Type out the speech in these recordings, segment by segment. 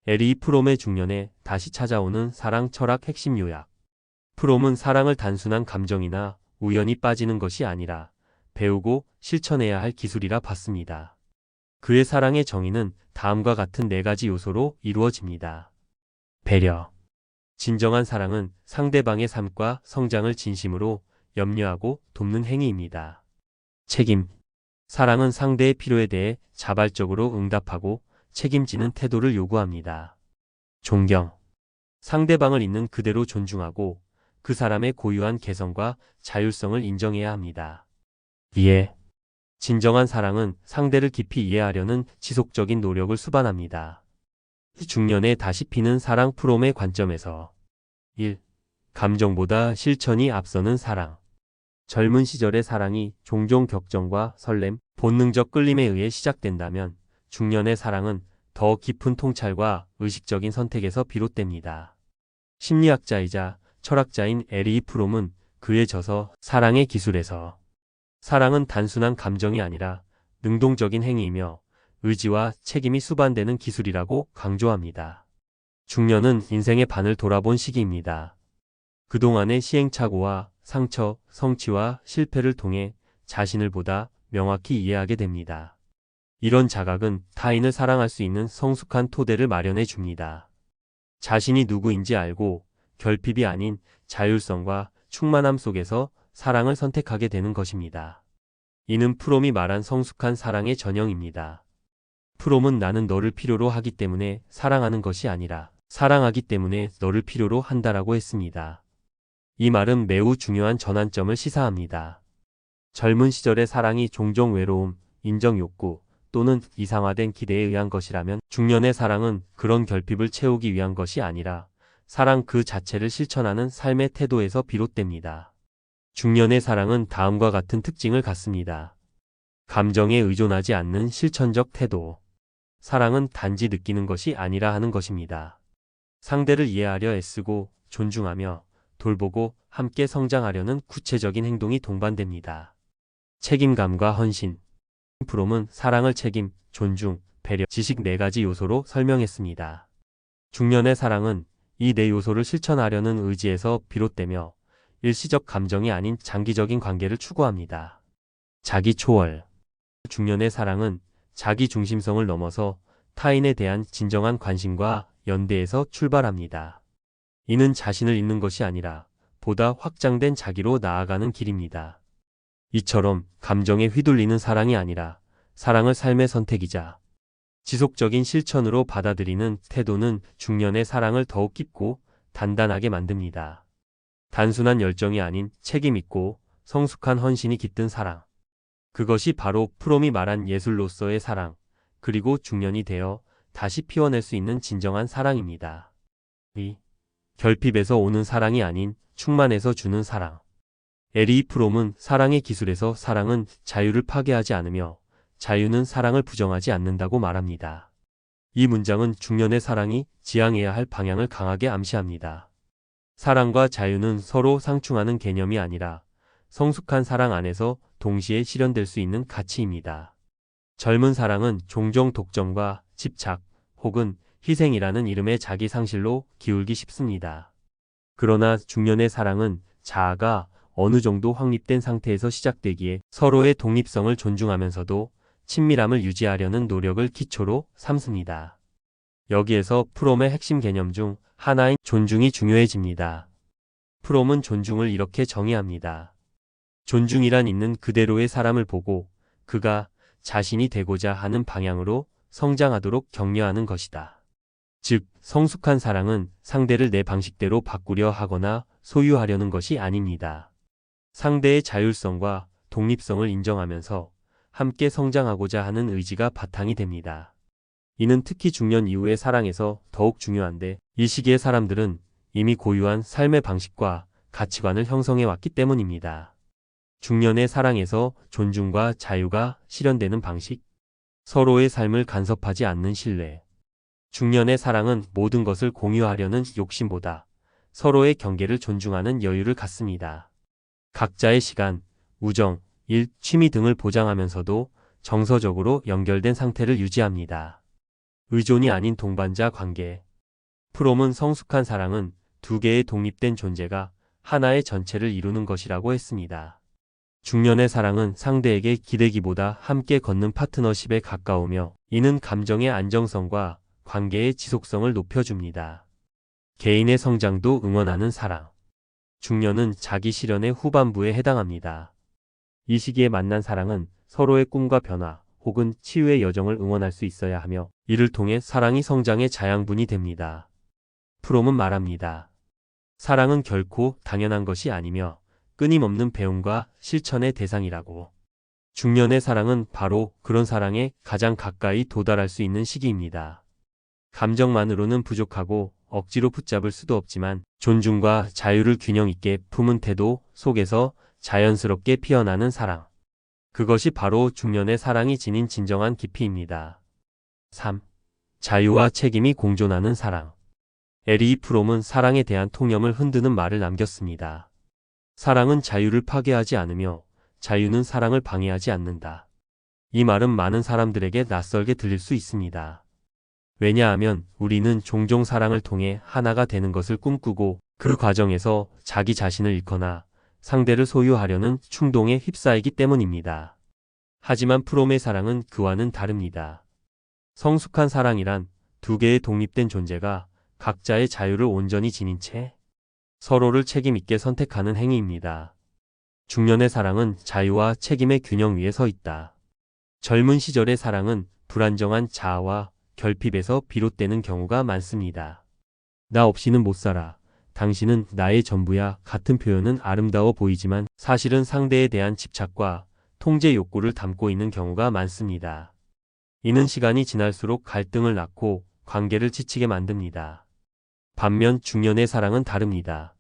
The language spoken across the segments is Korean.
에리 프롬의 중년에 다시 찾아오는 사랑 철학 핵심 요약. 프롬은 사랑을 단순한 감정이나 우연히 빠지는 것이 아니라 배우고 실천해야 할 기술이라 봤습니다. 그의 사랑의 정의는 다음과 같은 네 가지 요소로 이루어집니다. 배려. 진정한 사랑은 상대방의 삶과 성장을 진심으로 염려하고 돕는 행위입니다. 책임. 사랑은 상대의 필요에 대해 자발적으로 응답하고 책임지는 태도를 요구합니다. 존경. 상대방을 있는 그대로 존중하고 그 사람의 고유한 개성과 자율성을 인정해야 합니다. 이해. 진정한 사랑은 상대를 깊이 이해하려는 지속적인 노력을 수반합니다. 중년에 다시 피는 사랑. 프롬의 관점에서 1. 감정보다 실천이 앞서는 사랑. 젊은 시절의 사랑이 종종 격정과 설렘, 본능적 끌림에 의해 시작된다면 중년의 사랑은 더 깊은 통찰과 의식적인 선택에서 비롯됩니다. 심리학자이자 철학자인 에리 프롬은 그의 저서 사랑의 기술에서 사랑은 단순한 감정이 아니라 능동적인 행위이며 의지와 책임이 수반되는 기술이라고 강조합니다. 중년은 인생의 반을 돌아본 시기입니다. 그동안의 시행착오와 상처, 성취와 실패를 통해 자신을 보다 명확히 이해하게 됩니다. 이런 자각은 타인을 사랑할 수 있는 성숙한 토대를 마련해 줍니다. 자신이 누구인지 알고 결핍이 아닌 자율성과 충만함 속에서 사랑을 선택하게 되는 것입니다. 이는 프롬이 말한 성숙한 사랑의 전형입니다. 프롬은 나는 너를 필요로 하기 때문에 사랑하는 것이 아니라 사랑하기 때문에 너를 필요로 한다라고 했습니다. 이 말은 매우 중요한 전환점을 시사합니다. 젊은 시절의 사랑이 종종 외로움, 인정 욕구 또는 이상화된 기대에 의한 것이라면 중년의 사랑은 그런 결핍을 채우기 위한 것이 아니라 사랑 그 자체를 실천하는 삶의 태도에서 비롯됩니다. 중년의 사랑은 다음과 같은 특징을 갖습니다. 감정에 의존하지 않는 실천적 태도. 사랑은 단지 느끼는 것이 아니라 하는 것입니다. 상대를 이해하려 애쓰고 존중하며 돌보고 함께 성장하려는 구체적인 행동이 동반됩니다. 책임감과 헌신. 프롬은 사랑을 책임, 존중, 배려, 지식 네 가지 요소로 설명했습니다. 중년의 사랑은 이 네 요소를 실천하려는 의지에서 비롯되며 일시적 감정이 아닌 장기적인 관계를 추구합니다. 자기 초월. 중년의 사랑은 자기 중심성을 넘어서 타인에 대한 진정한 관심과 연대에서 출발합니다. 이는 자신을 잇는 것이 아니라 보다 확장된 자기로 나아가는 길입니다. 이처럼 감정에 휘둘리는 사랑이 아니라 사랑을 삶의 선택이자 지속적인 실천으로 받아들이는 태도는 중년의 사랑을 더욱 깊고 단단하게 만듭니다. 단순한 열정이 아닌 책임 있고 성숙한 헌신이 깃든 사랑. 그것이 바로 프롬이 말한 예술로서의 사랑, 그리고 중년이 되어 다시 피워낼 수 있는 진정한 사랑입니다. 결핍에서 오는 사랑이 아닌 충만해서 주는 사랑. 에리 프롬은 사랑의 기술에서 사랑은 자유를 파괴하지 않으며 자유는 사랑을 부정하지 않는다고 말합니다. 이 문장은 중년의 사랑이 지향해야 할 방향을 강하게 암시합니다. 사랑과 자유는 서로 상충하는 개념이 아니라 성숙한 사랑 안에서 동시에 실현될 수 있는 가치입니다. 젊은 사랑은 종종 독점과 집착 혹은 희생이라는 이름의 자기 상실로 기울기 쉽습니다. 그러나 중년의 사랑은 자아가 어느 정도 확립된 상태에서 시작되기에 서로의 독립성을 존중하면서도 친밀함을 유지하려는 노력을 기초로 삼습니다. 여기에서 프롬의 핵심 개념 중 하나인 존중이 중요해집니다. 프롬은 존중을 이렇게 정의합니다. 존중이란 있는 그대로의 사람을 보고 그가 자신이 되고자 하는 방향으로 성장하도록 격려하는 것이다. 즉, 성숙한 사랑은 상대를 내 방식대로 바꾸려 하거나 소유하려는 것이 아닙니다. 상대의 자율성과 독립성을 인정하면서 함께 성장하고자 하는 의지가 바탕이 됩니다. 이는 특히 중년 이후의 사랑에서 더욱 중요한데, 이 시기의 사람들은 이미 고유한 삶의 방식과 가치관을 형성해 왔기 때문입니다. 중년의 사랑에서 존중과 자유가 실현되는 방식, 서로의 삶을 간섭하지 않는 신뢰. 중년의 사랑은 모든 것을 공유하려는 욕심보다 서로의 경계를 존중하는 여유를 갖습니다. 각자의 시간, 우정, 일, 취미 등을 보장하면서도 정서적으로 연결된 상태를 유지합니다. 의존이 아닌 동반자 관계. 프롬은 성숙한 사랑은 두 개의 독립된 존재가 하나의 전체를 이루는 것이라고 했습니다. 중년의 사랑은 상대에게 기대기보다 함께 걷는 파트너십에 가까우며 이는 감정의 안정성과 관계의 지속성을 높여줍니다. 개인의 성장도 응원하는 사랑. 중년은 자기 실현의 후반부에 해당합니다. 이 시기에 만난 사랑은 서로의 꿈과 변화 혹은 치유의 여정을 응원할 수 있어야 하며 이를 통해 사랑이 성장의 자양분이 됩니다. 프롬은 말합니다. 사랑은 결코 당연한 것이 아니며 끊임없는 배움과 실천의 대상이라고. 중년의 사랑은 바로 그런 사랑에 가장 가까이 도달할 수 있는 시기입니다. 감정만으로는 부족하고 억지로 붙잡을 수도 없지만 존중과 자유를 균형 있게 품은 태도 속에서 자연스럽게 피어나는 사랑. 그것이 바로 중년의 사랑이 지닌 진정한 깊이입니다. 3. 자유와 책임이 공존하는 사랑. 에리 프롬은 사랑에 대한 통념을 흔드는 말을 남겼습니다. 사랑은 자유를 파괴하지 않으며 자유는 사랑을 방해하지 않는다. 이 말은 많은 사람들에게 낯설게 들릴 수 있습니다. 왜냐하면 우리는 종종 사랑을 통해 하나가 되는 것을 꿈꾸고 그 과정에서 자기 자신을 잃거나 상대를 소유하려는 충동에 휩싸이기 때문입니다. 하지만 프롬의 사랑은 그와는 다릅니다. 성숙한 사랑이란 두 개의 독립된 존재가 각자의 자유를 온전히 지닌 채 서로를 책임 있게 선택하는 행위입니다. 중년의 사랑은 자유와 책임의 균형 위에 서 있다. 젊은 시절의 사랑은 불안정한 자아와 결핍에서 비롯되는 경우가 많습니다. 나 없이는 못 살아. 당신은 나의 전부야 같은 표현은 아름다워 보이지만 사실은 상대에 대한 집착과 통제 욕구를 담고 있는 경우가 많습니다. 이는 시간이 지날수록 갈등을 낳고 관계를 지치게 만듭니다. 반면 중년의 사랑은 다릅니다.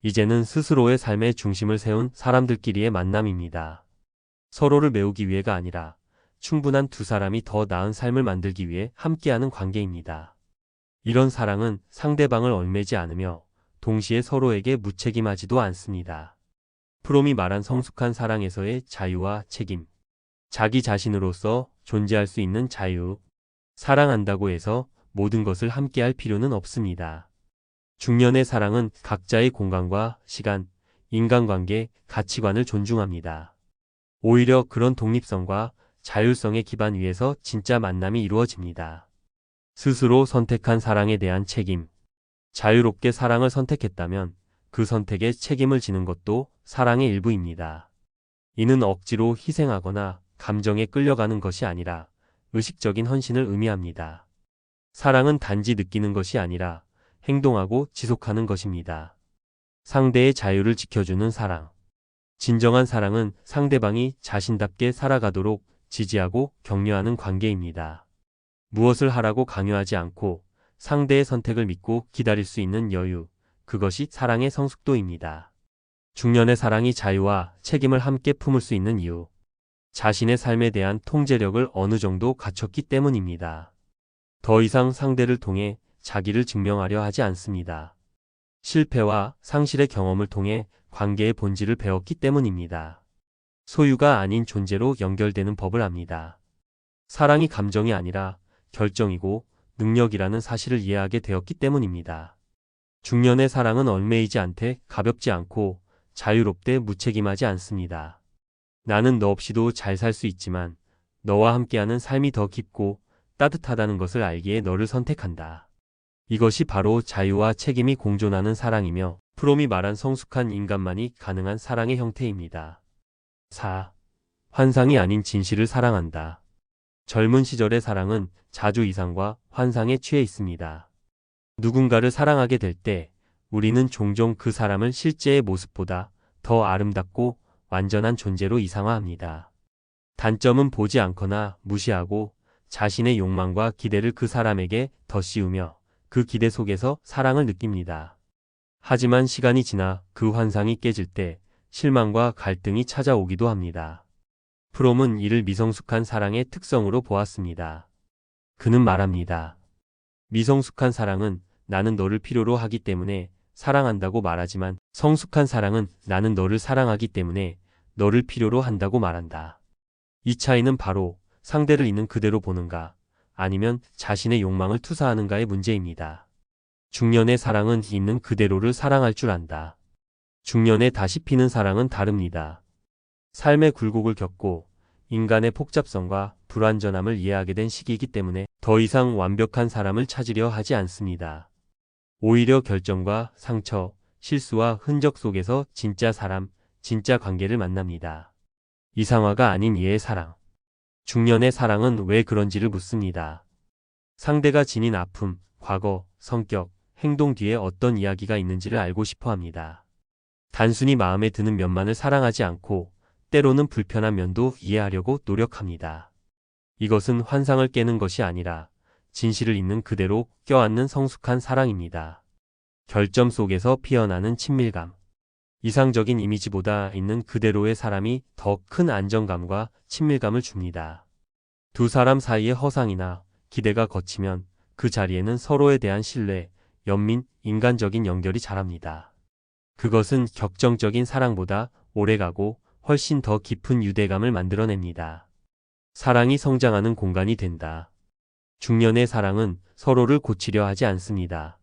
이제는 스스로의 삶의 중심을 세운 사람들끼리의 만남입니다. 서로를 메우기 위해가 아니라 충분한 두 사람이 더 나은 삶을 만들기 위해 함께하는 관계입니다. 이런 사랑은 상대방을 얽매지 않으며 동시에 서로에게 무책임하지도 않습니다. 프롬이 말한 성숙한 사랑에서의 자유와 책임. 자기 자신으로서 존재할 수 있는 자유. 사랑한다고 해서 모든 것을 함께할 필요는 없습니다. 중년의 사랑은 각자의 공간과 시간, 인간관계, 가치관을 존중합니다. 오히려 그런 독립성과 자율성의 기반 위에서 진짜 만남이 이루어집니다. 스스로 선택한 사랑에 대한 책임. 자유롭게 사랑을 선택했다면 그 선택에 책임을 지는 것도 사랑의 일부입니다. 이는 억지로 희생하거나 감정에 끌려가는 것이 아니라 의식적인 헌신을 의미합니다. 사랑은 단지 느끼는 것이 아니라 행동하고 지속하는 것입니다. 상대의 자유를 지켜주는 사랑. 진정한 사랑은 상대방이 자신답게 살아가도록 지지하고 격려하는 관계입니다. 무엇을 하라고 강요하지 않고 상대의 선택을 믿고 기다릴 수 있는 여유, 그것이 사랑의 성숙도입니다. 중년의 사랑이 자유와 책임을 함께 품을 수 있는 이유, 자신의 삶에 대한 통제력을 어느 정도 갖췄기 때문입니다. 더 이상 상대를 통해 자기를 증명하려 하지 않습니다. 실패와 상실의 경험을 통해 관계의 본질을 배웠기 때문입니다. 소유가 아닌 존재로 연결되는 법을 압니다. 사랑이 감정이 아니라 결정이고 능력이라는 사실을 이해하게 되었기 때문입니다. 중년의 사랑은 얽매이지 않되 가볍지 않고 자유롭되 무책임하지 않습니다. 나는 너 없이도 잘 살 수 있지만 너와 함께하는 삶이 더 깊고 따뜻하다는 것을 알기에 너를 선택한다. 이것이 바로 자유와 책임이 공존하는 사랑이며 프롬이 말한 성숙한 인간만이 가능한 사랑의 형태입니다. 4. 환상이 아닌 진실을 사랑한다. 젊은 시절의 사랑은 자주 이상과 환상에 취해 있습니다. 누군가를 사랑하게 될 때 우리는 종종 그 사람을 실제의 모습보다 더 아름답고 완전한 존재로 이상화합니다. 단점은 보지 않거나 무시하고 자신의 욕망과 기대를 그 사람에게 더 씌우며 그 기대 속에서 사랑을 느낍니다. 하지만 시간이 지나 그 환상이 깨질 때 실망과 갈등이 찾아오기도 합니다. 프롬은 이를 미성숙한 사랑의 특성으로 보았습니다. 그는 말합니다. 미성숙한 사랑은 나는 너를 필요로 하기 때문에 사랑한다고 말하지만 성숙한 사랑은 나는 너를 사랑하기 때문에 너를 필요로 한다고 말한다. 이 차이는 바로 상대를 있는 그대로 보는가 아니면 자신의 욕망을 투사하는가의 문제입니다. 중년의 사랑은 있는 그대로를 사랑할 줄 안다. 중년에 다시 피는 사랑은 다릅니다. 삶의 굴곡을 겪고 인간의 복잡성과 불완전함을 이해하게 된 시기이기 때문에 더 이상 완벽한 사람을 찾으려 하지 않습니다. 오히려 결정과 상처, 실수와 흔적 속에서 진짜 사람, 진짜 관계를 만납니다. 이상화가 아닌 이의 사랑. 중년의 사랑은 왜 그런지를 묻습니다. 상대가 지닌 아픔, 과거, 성격, 행동 뒤에 어떤 이야기가 있는지를 알고 싶어 합니다. 단순히 마음에 드는 면만을 사랑하지 않고 때로는 불편한 면도 이해하려고 노력합니다. 이것은 환상을 깨는 것이 아니라 진실을 있는 그대로 껴안는 성숙한 사랑입니다. 결점 속에서 피어나는 친밀감. 이상적인 이미지보다 있는 그대로의 사람이 더 큰 안정감과 친밀감을 줍니다. 두 사람 사이의 허상이나 기대가 거치면 그 자리에는 서로에 대한 신뢰, 연민, 인간적인 연결이 자랍니다. 그것은 격정적인 사랑보다 오래가고 훨씬 더 깊은 유대감을 만들어냅니다. 사랑이 성장하는 공간이 된다. 중년의 사랑은 서로를 고치려 하지 않습니다.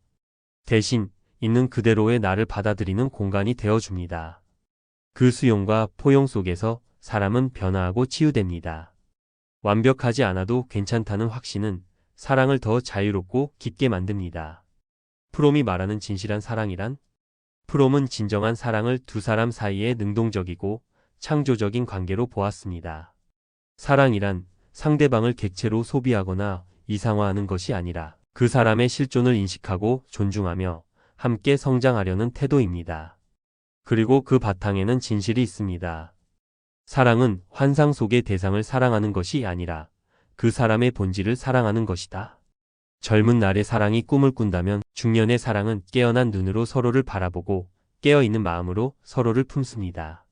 대신 있는 그대로의 나를 받아들이는 공간이 되어줍니다. 그 수용과 포용 속에서 사람은 변화하고 치유됩니다. 완벽하지 않아도 괜찮다는 확신은 사랑을 더 자유롭고 깊게 만듭니다. 프롬이 말하는 진실한 사랑이란? 프롬은 진정한 사랑을 두 사람 사이에 능동적이고 창조적인 관계로 보았습니다. 사랑이란 상대방을 객체로 소비하거나 이상화하는 것이 아니라 그 사람의 실존을 인식하고 존중하며 함께 성장하려는 태도입니다. 그리고 그 바탕에는 진실이 있습니다. 사랑은 환상 속의 대상을 사랑하는 것이 아니라 그 사람의 본질을 사랑하는 것이다. 젊은 날의 사랑이 꿈을 꾼다면 중년의 사랑은 깨어난 눈으로 서로를 바라보고 깨어있는 마음으로 서로를 품습니다.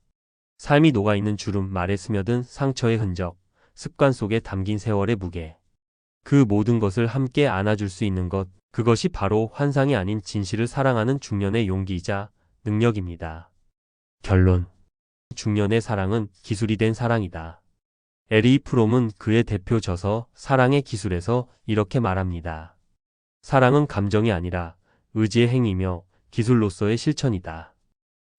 삶이 녹아있는 주름, 말에 스며든 상처의 흔적, 습관 속에 담긴 세월의 무게. 그 모든 것을 함께 안아줄 수 있는 것, 그것이 바로 환상이 아닌 진실을 사랑하는 중년의 용기이자 능력입니다. 결론. 중년의 사랑은 기술이 된 사랑이다. 에리 프롬은 그의 대표 저서 사랑의 기술에서 이렇게 말합니다. 사랑은 감정이 아니라 의지의 행위며 기술로서의 실천이다.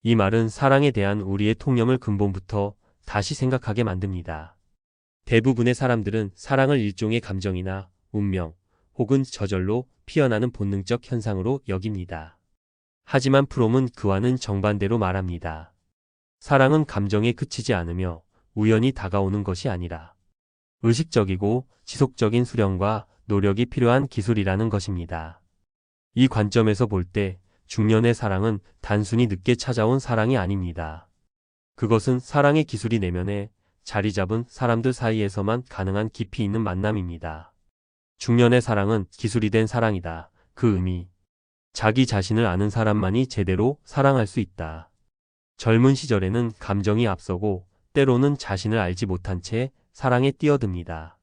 이 말은 사랑에 대한 우리의 통념을 근본부터 다시 생각하게 만듭니다. 대부분의 사람들은 사랑을 일종의 감정이나 운명 혹은 저절로 피어나는 본능적 현상으로 여깁니다. 하지만 프롬은 그와는 정반대로 말합니다. 사랑은 감정에 그치지 않으며 우연히 다가오는 것이 아니라 의식적이고 지속적인 수련과 노력이 필요한 기술이라는 것입니다. 이 관점에서 볼 때 중년의 사랑은 단순히 늦게 찾아온 사랑이 아닙니다. 그것은 사랑의 기술이 내면에 자리 잡은 사람들 사이에서만 가능한 깊이 있는 만남입니다. 중년의 사랑은 기술이 된 사랑이다. 그 의미. 자기 자신을 아는 사람만이 제대로 사랑할 수 있다. 젊은 시절에는 감정이 앞서고 때로는 자신을 알지 못한 채 사랑에 뛰어듭니다.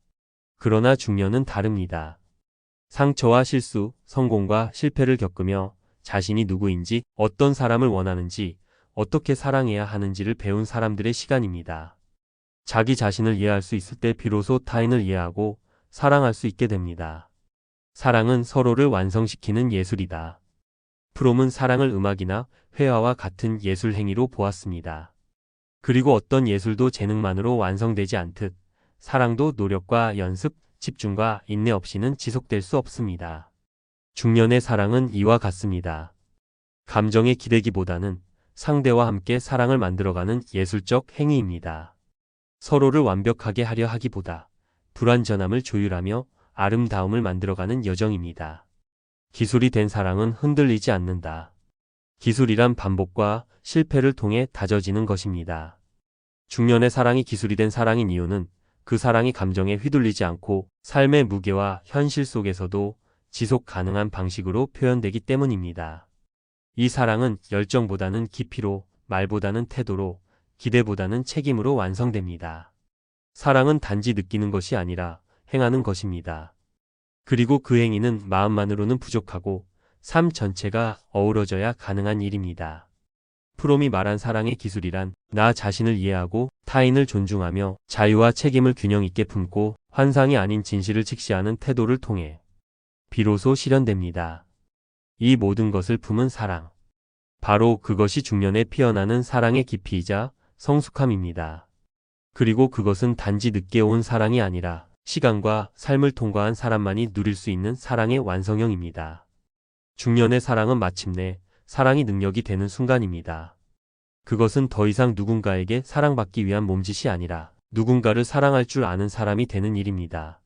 그러나 중년은 다릅니다. 상처와 실수, 성공과 실패를 겪으며 자신이 누구인지, 어떤 사람을 원하는지, 어떻게 사랑해야 하는지를 배운 사람들의 시간입니다. 자기 자신을 이해할 수 있을 때 비로소 타인을 이해하고 사랑할 수 있게 됩니다. 사랑은 서로를 완성시키는 예술이다. 프롬은 사랑을 음악이나 회화와 같은 예술 행위로 보았습니다. 그리고 어떤 예술도 재능만으로 완성되지 않듯 사랑도 노력과 연습, 집중과 인내 없이는 지속될 수 없습니다. 중년의 사랑은 이와 같습니다. 감정에 기대기보다는 상대와 함께 사랑을 만들어가는 예술적 행위입니다. 서로를 완벽하게 하려 하기보다 불완전함을 조율하며 아름다움을 만들어가는 여정입니다. 기술이 된 사랑은 흔들리지 않는다. 기술이란 반복과 실패를 통해 다져지는 것입니다. 중년의 사랑이 기술이 된 사랑인 이유는 그 사랑이 감정에 휘둘리지 않고 삶의 무게와 현실 속에서도 지속 가능한 방식으로 표현되기 때문입니다. 이 사랑은 열정보다는 깊이로, 말보다는 태도로, 기대보다는 책임으로 완성됩니다. 사랑은 단지 느끼는 것이 아니라 행하는 것입니다. 그리고 그 행위는 마음만으로는 부족하고 삶 전체가 어우러져야 가능한 일입니다. 프롬이 말한 사랑의 기술이란 나 자신을 이해하고 타인을 존중하며 자유와 책임을 균형 있게 품고 환상이 아닌 진실을 직시하는 태도를 통해 비로소 실현됩니다. 이 모든 것을 품은 사랑. 바로 그것이 중년에 피어나는 사랑의 깊이이자 성숙함입니다. 그리고 그것은 단지 늦게 온 사랑이 아니라 시간과 삶을 통과한 사람만이 누릴 수 있는 사랑의 완성형입니다. 중년의 사랑은 마침내 사랑이 능력이 되는 순간입니다. 그것은 더 이상 누군가에게 사랑받기 위한 몸짓이 아니라 누군가를 사랑할 줄 아는 사람이 되는 일입니다.